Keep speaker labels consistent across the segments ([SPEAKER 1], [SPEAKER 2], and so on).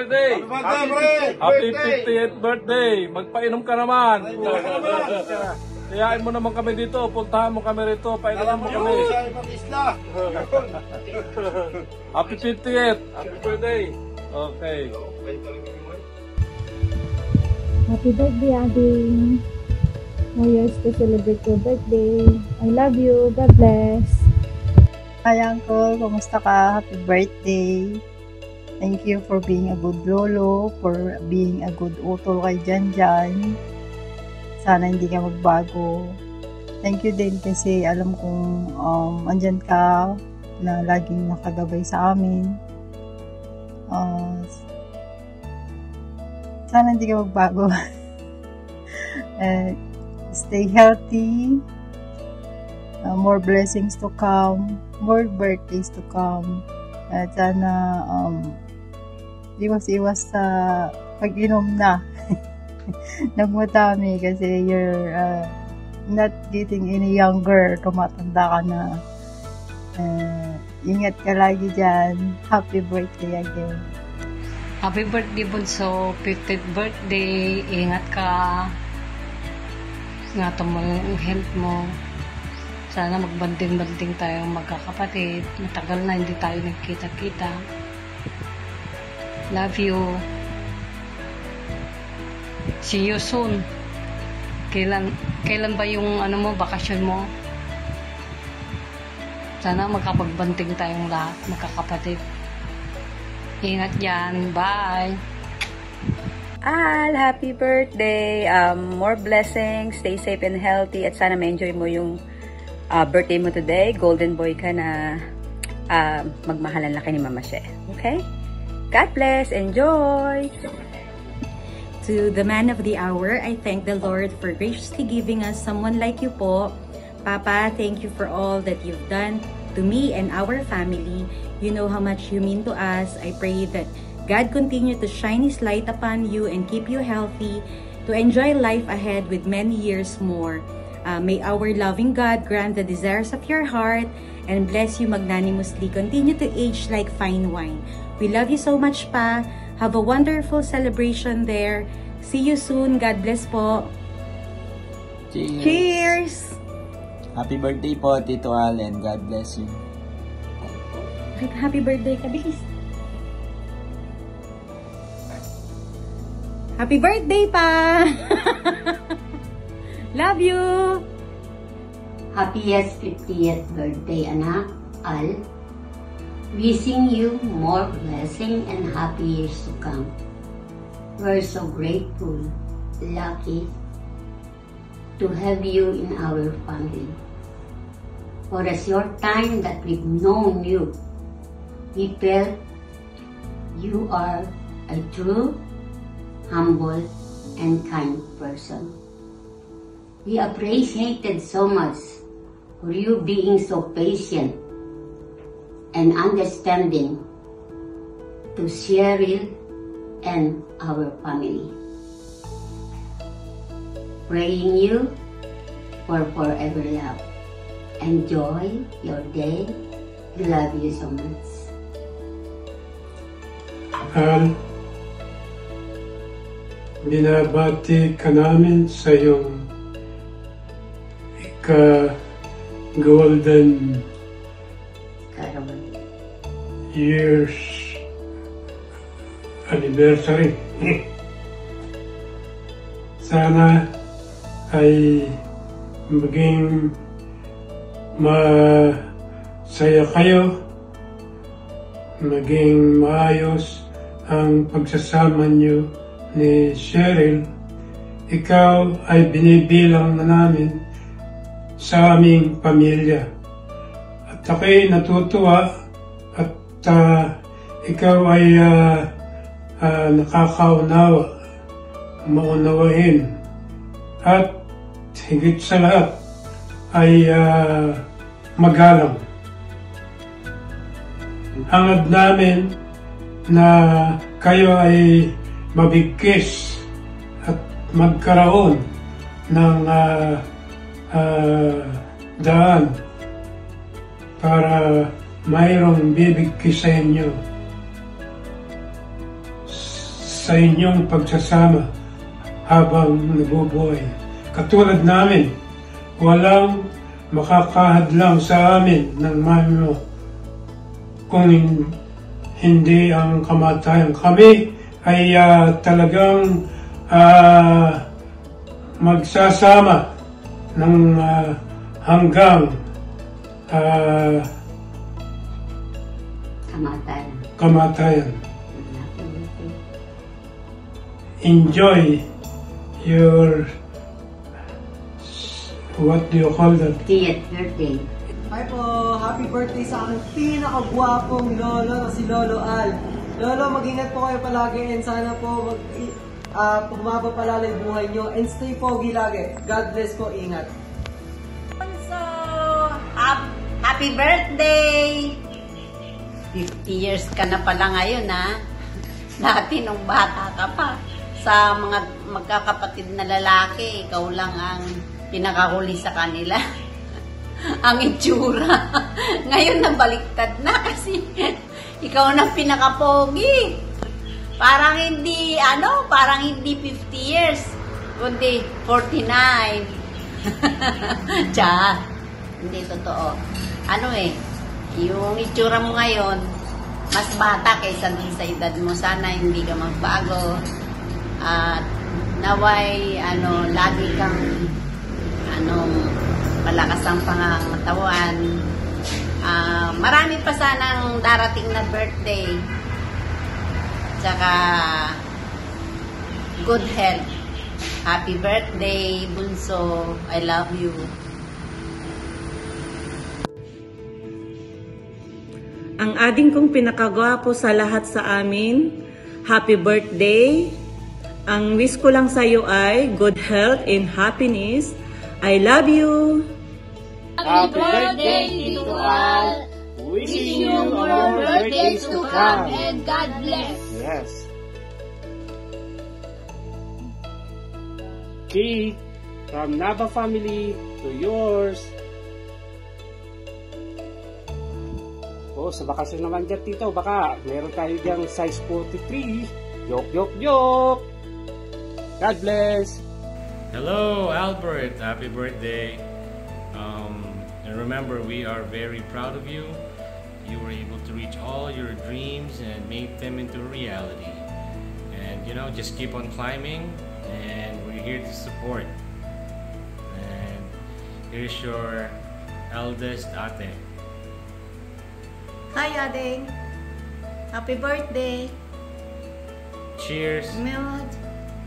[SPEAKER 1] birthday! Happy 50th birthday! Magpainom ka naman! Kayain mo naman kami dito, puntahan mo kami rito, painumin mo kami. Happy 50th! Happy birthday! Okay.
[SPEAKER 2] Happy birthday, Ading. More years to celebrate your birthday. I love you. God bless.
[SPEAKER 3] Hi, Uncle. Kumusta ka? Happy birthday. Thank you for being a good lolo, for being a good utol kay Janjan. Sana hindi ka magbago. Thank you din kasi alam kong andyan ka na laging nakagabay sa amin. Sana hindi ka magbago. Stay healthy. More blessings to come. More birthdays to come. At sana iwas-iwas sa pag-inom na. Nagmatami kasi you're not getting any younger. Tumatanda ka na. Ingat ka lagi dyan. Happy birthday again.
[SPEAKER 4] Happy birthday, Bunso. 50th birthday. Ingat ka. Ingatan mo yung health mo. Sana magbanding-banding tayong magkakapatid. Matagal na hindi tayo nagkita-kita. Love you. See you soon. Kailan ba yung bakasyon mo? Sana magkapagbanting tayong lahat, magkakapatid. Ingat yan. Bye!
[SPEAKER 5] Al, happy birthday! More blessings, stay safe and healthy, at sana ma-enjoy mo yung birthday mo today. Golden boy ka na magmahalan laki ni Mama She. Okay? God bless! Enjoy!
[SPEAKER 6] To the man of the hour, I thank the Lord for graciously giving us someone like you po. Papa, thank you for all that you've done to me and our family. You know how much you mean to us. I pray that God continue to shine His light upon you and keep you healthy to enjoy life ahead with many years more. May our loving God grant the desires of your heart and bless you magnanimously. Continue to age like fine wine. We love you so much, Pa. Have a wonderful celebration there. See you soon. God bless po.
[SPEAKER 7] Cheers!
[SPEAKER 6] Cheers!
[SPEAKER 7] Happy birthday po, Tito Al, and God bless you.
[SPEAKER 6] Happy birthday ka, bilis. Happy birthday, Pa! Love you!
[SPEAKER 8] Happiest 50th birthday, anak, Al. Wishing you more blessing and happy years to come. We're so grateful, lucky to have you in our family. For a short time that we've known you, we felt you are a true, humble, and kind person. We appreciated so much for you being so patient and understanding to Cheryl and our family. Praying you for forever love. Enjoy your day. We love you so much.
[SPEAKER 9] Al, binabati ka namin sa iyong ika-golden years anniversary. Sana ay maging masaya kayo, maging maayos ang pagsasama niyo ni Cheryl. Ikaw ay binibilang na namin sa aming pamilya. At ako'y natutuwa at ikaw ay nakakaunawa, maunawain, at higit sa lahat ay magalang. Hangad namin na kayo ay mabigkis at magkaroon ng daan para mayroong bibigkis sa inyo. sa inyong pagsasama habang nabubuhay. Katulad namin, walang makakahadlang sa amin ng mami mo kung hindi ang kamatayan. Kami ay talagang magsasama ng hanggang kamatayan. Enjoy your, what do you call that?
[SPEAKER 8] 50th birthday.
[SPEAKER 10] Hi po! Happy birthday sa aking pinakagwapong lolo na si Lolo Al. Lolo, mag-ingat po kayo palagi and sana po pumaba palala yung buhay nyo and stay foggy lagi. God bless po, ingat.
[SPEAKER 11] So, happy birthday! 50 years ka na pala ngayon, ha? Dati nung bata ka pa. Sa mga magkakapatid na lalaki, ikaw lang ang pinakahuli sa kanila. Ang itsura. Ngayon nabaliktad na kasi ikaw na pinakapogi. Parang hindi, parang hindi 50 years, kundi 49. Tiyan. Hindi totoo. Yung itsura mo ngayon, mas bata kaysa din sa edad mo. Sana hindi ka magbago. At naway, lagi kang, malakas ang pangangatawan. Marami pa sanang darating na birthday. Tsaka, good health. Happy birthday, Bunso. I love you.
[SPEAKER 12] Ang ading kong pinakagwapo sa lahat sa amin, happy birthday. Ang wish ko lang sa iyo ay good health and happiness. I love you.
[SPEAKER 13] Happy birthday, Tito Al. Wishing you more birthdays to come and God bless.
[SPEAKER 14] Yes. Key from Nava family to yours. Sa bakasyon naman dyan, Tito, baka meron tayo dyan size 43. Yok. God bless.
[SPEAKER 15] Hello, Albert. Happy birthday. And remember, we are very proud of you. You were able to reach all your dreams and make them into reality. And, just keep on climbing, and we're here to support. And here's your eldest ate.
[SPEAKER 16] Hi, Ading. Happy birthday.
[SPEAKER 15] Cheers.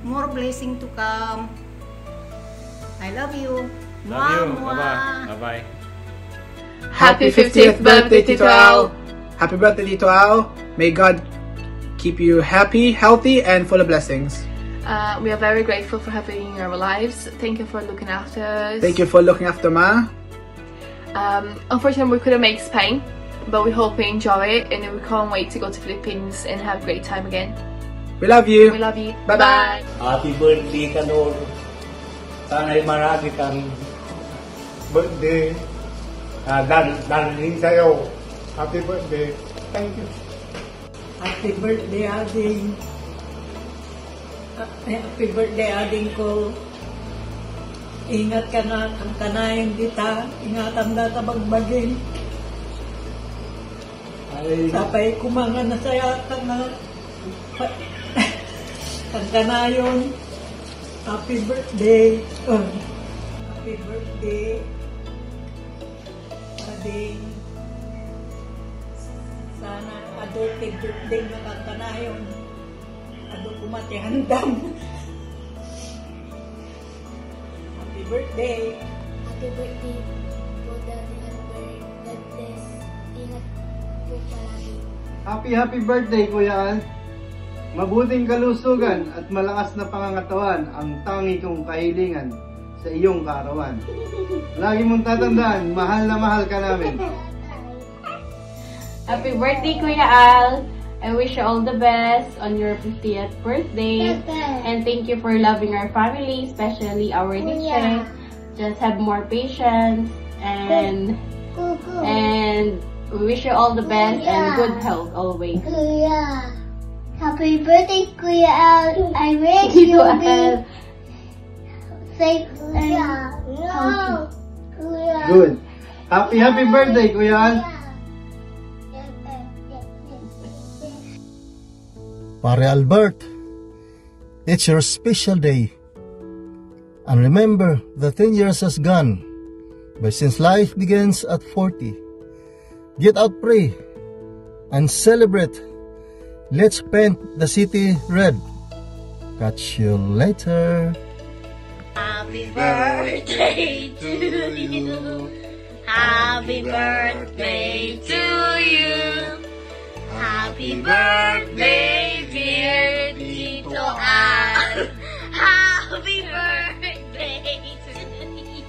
[SPEAKER 16] More blessing to come. I love you.
[SPEAKER 15] Love you. Bye-bye. Bye-bye.
[SPEAKER 17] Happy 50th birthday, Tito Al. Happy birthday, Tito Al. May God keep you happy, healthy, and full of blessings.
[SPEAKER 18] We are very grateful for having you in our lives. Thank you for looking after us.
[SPEAKER 17] Thank you for looking after Ma.
[SPEAKER 18] Unfortunately, we couldn't make Spain, but we hope you enjoy it, and we can't wait to go to Philippines and have a great time again.
[SPEAKER 17] We love you.
[SPEAKER 18] We love you.
[SPEAKER 17] Bye-bye.
[SPEAKER 19] Happy birthday, Kanor. Sana'y marami kang birthday. Darating sa'yo. Happy birthday. Thank you.
[SPEAKER 10] Happy birthday, Ading. Happy birthday, Ading ko. Ingat ka na, ang kanayin kita. Ingatan na tabagbagin. Sapay kumanga na saya ka na. Ang kanayon. Happy birthday. Happy birthday. Ading. Sana adulting birthday na kanayon. Ado kumati handam. Happy birthday.
[SPEAKER 20] Happy birthday po, Daddy Albert. God bless. Ingat po palagi.
[SPEAKER 21] Happy birthday, Kuya Al. Mabuting kalusugan at malakas na pangangatawan ang tangi kong kahilingan sa iyong kaarawan. Lagi mong tatandaan, mahal na mahal ka namin.
[SPEAKER 22] Happy birthday, Kuya Al. I wish you all the best on your 50th birthday. And thank you for loving our family, especially our teacher. Just have more patience and we wish you all the best and good health always.
[SPEAKER 20] Happy birthday, Kuya Al. I wish you be safe and healthy.
[SPEAKER 21] Good. Happy birthday, Kuya Al.
[SPEAKER 1] Pare Albert, it's your special day. And remember, the 10 years has gone. But since life begins at 40, get out, pray, and celebrate. Let's paint the city red. Catch you later.
[SPEAKER 13] Happy birthday to you. Happy birthday to you. Happy birthday, dear Tito Al. Happy birthday to you.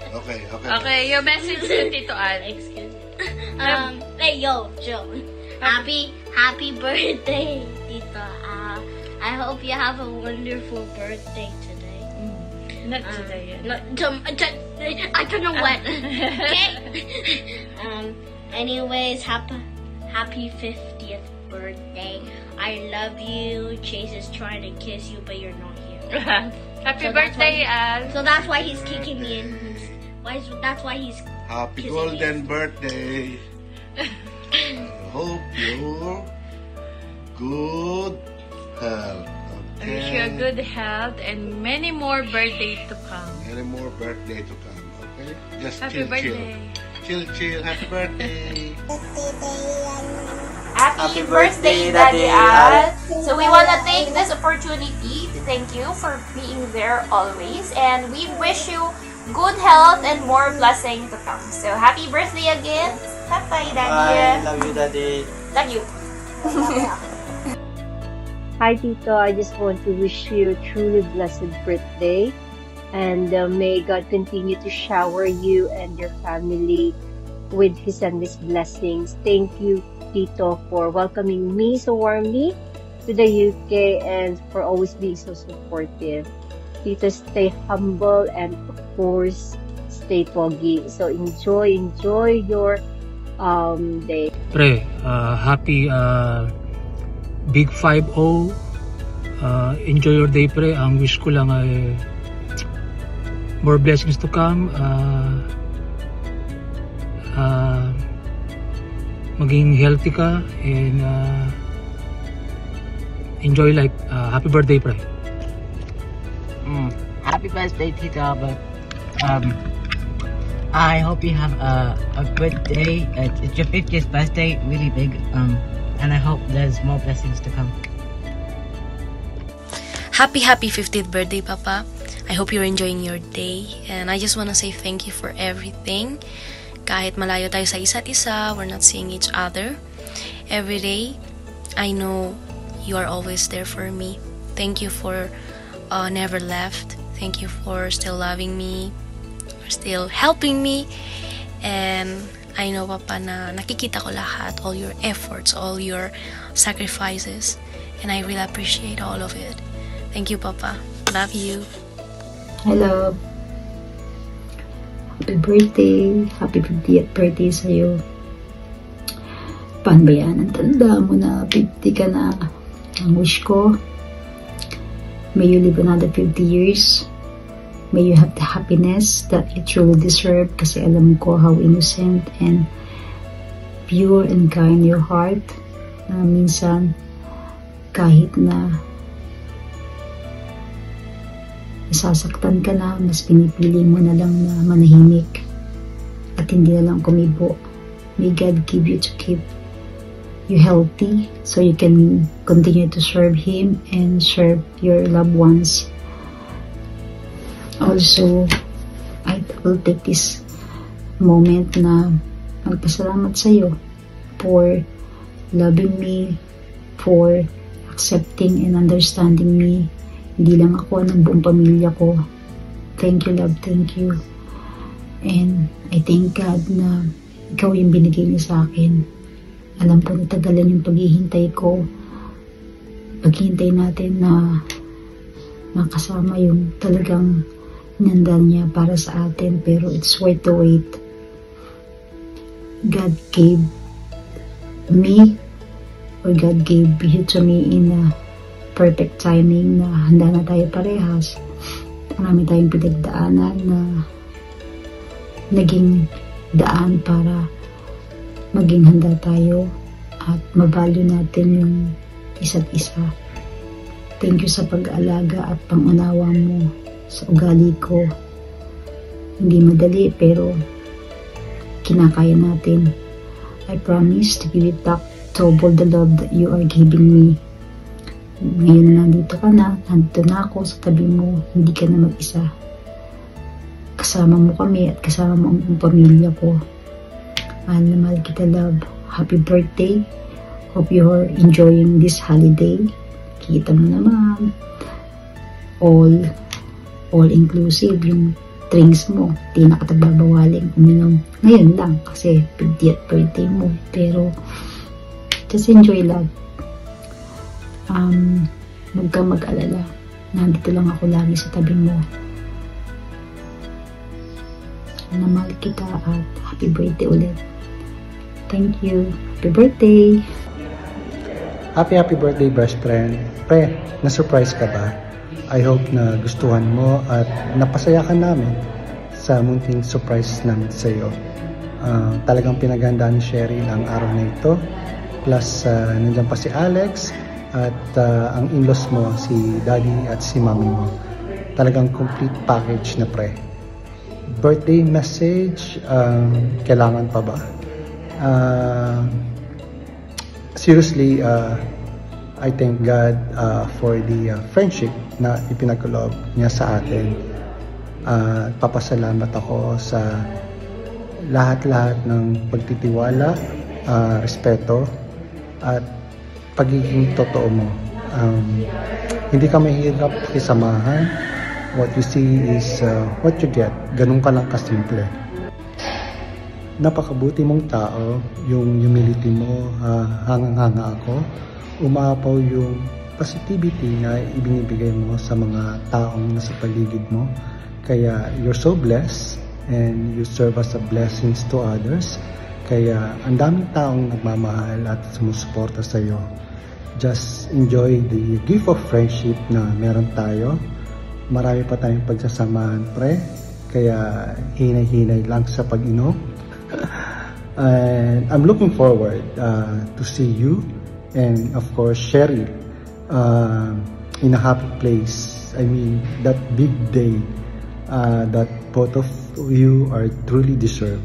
[SPEAKER 18] Okay, your message to Tito Al.
[SPEAKER 13] Excuse me. Hey, yo, Joe. Happy birthday, Tito Al. I hope you have a wonderful birthday today.
[SPEAKER 18] Not today.
[SPEAKER 13] I don't know what. Okay. Anyways, happy 50th birthday. I love you. Chase is trying to kiss you, but you're not here.
[SPEAKER 18] Happy birthday, Al.
[SPEAKER 13] So that's why he's kicking me in. That's why he's
[SPEAKER 2] Happy golden birthday. I hope you're good health.
[SPEAKER 18] I wish you a good health and many more birthdays to come.
[SPEAKER 2] Many more birthday to come, okay? Just
[SPEAKER 18] Happy birthday.
[SPEAKER 2] Chill. Happy birthday.
[SPEAKER 18] Happy birthday, Daddy Al. So we want to take this opportunity to thank you for being there always. And we wish you good health and more blessing to come. So happy birthday again. Bye-bye, Daddy.
[SPEAKER 7] Love you, Daddy.
[SPEAKER 18] Love you.
[SPEAKER 23] Hi, Tito. I just want to wish you a truly blessed birthday. And may God continue to shower you and your family with His endless blessings. Thank you, Tito, for welcoming me so warmly to the UK and for always being so supportive. Tito, stay humble and, of course, stay pogi. So enjoy your day.
[SPEAKER 24] Pre, happy Big 5-0. Enjoy your day, pre. Ang wish ko lang ay more blessings to come. Maging healthy ka and enjoy life. Happy birthday, pre.
[SPEAKER 25] Happy birthday, Tito Albert. I hope you have a good day. It's your 50th birthday, really big. And I hope there's more blessings to come.
[SPEAKER 26] Happy 50th birthday, Papa. I hope you're enjoying your day. And I just want to say thank you for everything. Kahit malayo tayo sa isa't isa, we're not seeing each other every day. I know you are always there for me. Thank you for never left. Thank you for still loving me, for still helping me. And I know, Papa, na nakikita ko lahat, all your efforts, all your sacrifices. And I really appreciate all of it. Thank you, Papa. Love you.
[SPEAKER 27] Hello. Happy birthday. Happy 50th birthday sa'yo. Paano ba yan? Ang tanda mo na 50 ka na. Ang wish ko, may you live another 50 years. May you have the happiness that you truly deserve, kasi alam ko how innocent and pure and kind your heart, na minsan kahit na nasasaktan ka na, mas pinipili mo na lang na manahimik at hindi na lang kumibo. May God give you to keep you healthy so you can continue to serve Him and serve your loved ones. Also, I will take this moment na magpasalamat sa iyo for loving me, for accepting and understanding me. Hindi lang ako, ng buong pamilya ko. Thank you, love. Thank you. And I thank God na ikaw yung binigay niya sa akin. Alam ko natagalan yung paghihintay ko. Paghihintay natin na makasama yung talagang inanda niya para sa atin. Pero it's worth the wait. God gave me, or God gave you to me in a perfect timing na handa na tayo parehas. Marami tayong pinagdaanan na naging daan para maging handa tayo at mavalue natin yung isa't isa. Thank you sa pag-aalaga at pangunawa mo sa ugali ko. Hindi madali pero kinakaya natin. I promise to give it back double the love that you are giving me. Ngayon nandito ka na, nandito na ako sa tabi mo, hindi ka na mag-isa. Kasama mo kami at kasama mo ang pamilya ko. Mahal na mahal kita, love. Happy birthday. Hope you are enjoying this holiday. Kita mo naman. All inclusive yung drinks mo. Di na ka tababawaling uminom. Ngayon lang kasi 50th birthday mo. Pero just enjoy, love. Huwag kang mag-alala. Nandito lang ako lagi sa tabi mo. Namahal kita at happy birthday ulit. Thank you. Happy birthday.
[SPEAKER 3] Happy birthday, best friend. Pre, na-surprise ka ba? I hope na gustuhan mo at napasaya ka namin sa munting surprise namin sa iyo. Talagang pinaganda ni Sherry ang araw na ito. Plus, nandiyan pa si Alex at ang in-laws mo, si daddy at si mommy mo. Talagang complete package na, pre. Birthday message, kailangan pa ba? Seriously, I thank God for the friendship na ipinagkaloob niya sa atin. Papasalamat ako sa lahat-lahat ng pagtitiwala, respeto, at pagiging totoo mo. Hindi ka mahirap kisamahan. What you see is what you get. Ganun ka lang kasimple. Napakabuti mong tao, yung humility mo, hangang-hanga ako. Umapaw yung positivity na ibinibigay mo sa mga taong nasa paligid mo. Kaya you're so blessed and you serve as a blessings to others. Kaya ang daming taong nagmamahal at sumusuporta sa iyo. Just enjoy the gift of friendship na meron tayo. Marami pa tayong pagsasamahan, pre. Kaya hinay-hinay lang sa pag-inom. And I'm looking forward to see you and of course Sherry in a happy place. I mean, that big day that both of you are truly deserve.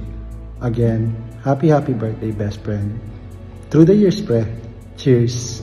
[SPEAKER 3] Again, happy birthday, best friend. Through the years, pre. Cheers.